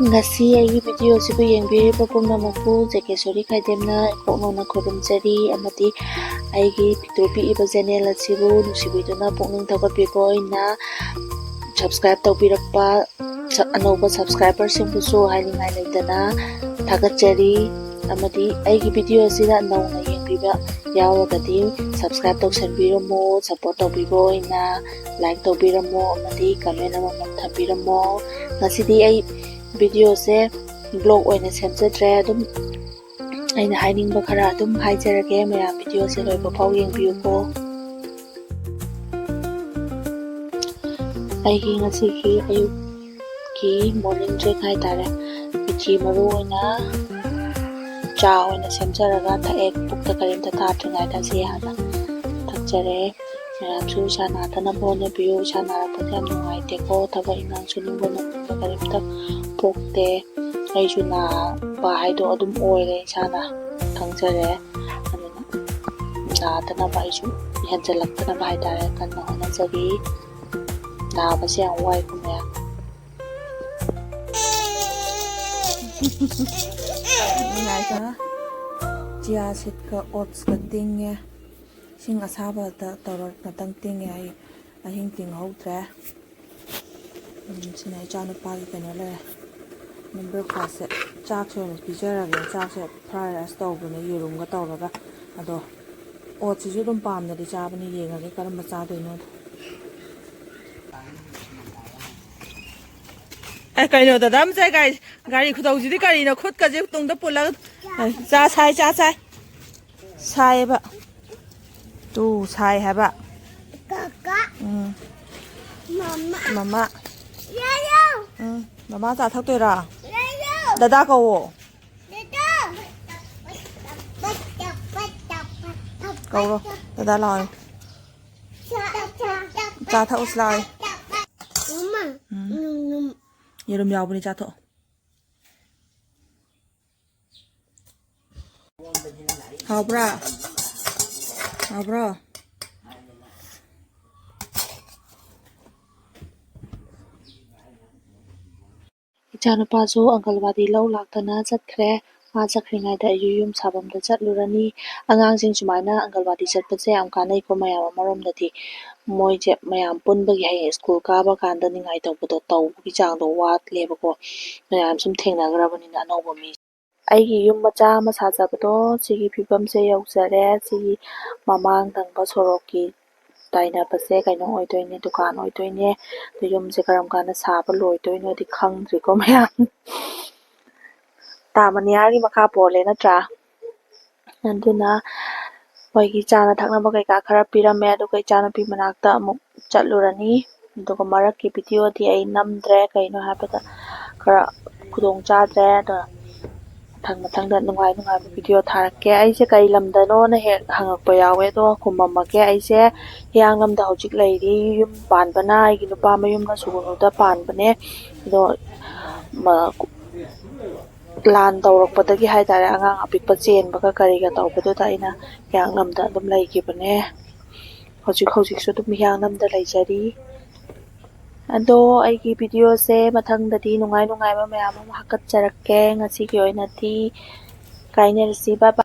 Ngasi aigi video sibu yengbiriba pumnamakpu Jakeshwari Khaidemna ipoknona khurumjari amadi aigi video piiba channel asibu nusibiduna pokning thawgatbiboina subscribe tawbirakpa anauba subscriber singbusu hainingai leitana thagatjari amadi aigi video asida nauna yengbiba yauragadi subscribe tawsanbiramo support tawbiboina like tawbiramo amadi comment amamam thambiramo ngasidi ai video se blog oina semjadre adum aina hainingba khara adum haijarage mayam video se loiba pau yengbiyuko aigi ngasi ki ayuk ki morning break hai tare pichi maru oina cha oina semjaraga thaek pukta karimta thatringai ta se hana thakjare mayamsu sana tana bone biu sana rapatya nungai te ko thaba inang suning bono karimta pokte aijuna ba haido adum oire sana khangjare aduna na tana ba isu yanjalak tana ba haidare kanna hona jagi na ba se ang wai kumya ngai ta chia sit ka oats ka tinge sing asaba ta toror na tang tinge ai ahing ting houtre sinai chanu pa ki kano le number class chak so na pizza ga chak so fried rice to bu ne yurum ga tawraga ado oats ju dum pam na di cha bani yenga ge karam cha do no ai kai no da dam sai gari khudau ji di gari na khut ka je tung da pula cha sai ba tu sai ha ba Kaka. mama Yayo. mama cha thak toi ra Yayo. dada ko wo Dada. ko ro dada lai cha thak us lai Mama. Num. yerum yaw buni cha tho habra Ichanapasu Angalwadi lau laktana chatkre ma chakringaida yum sabamda chatlurani angangsing sumaina Angalwadi chatpase yam kanai ko mayam amaromdadi moije mayam punbagi hai school kaba kanda ningai tawbado tawbagi changdo watlebako mayam sum thengnagrabanina anauba mi aigi yum macha ama sajabado sigi phibamse yaujare sigi mamang dangba soroki tainapase kaino oidoine dukan oidoine yumse karam kana saba loidoino di khangdriko mayam tamaniari makha pole natra anduna moigi chana thaknaba kaika khara pirame aduga ichanapi manakta amuk chatlurani aduga marakki video di ai namdre kaino habada khara khudong chadre da mathangda nungai video tharakke aise kai lamdano na he hangakpa yawe do khumamake aise hiang lamda hojik leiri yum panbana igi nupa mayumna sugunuda panbane do lan tawrakpadagi haidare angang apikpa chenbaga kariga tawbaduda aina hiang lamda adum leigibane hojik su dum hiang lamda leijari ado aigi video se mathangdadi nungai ba mayam ama hakatjarakke ngasigi oinati kainarsi bye bye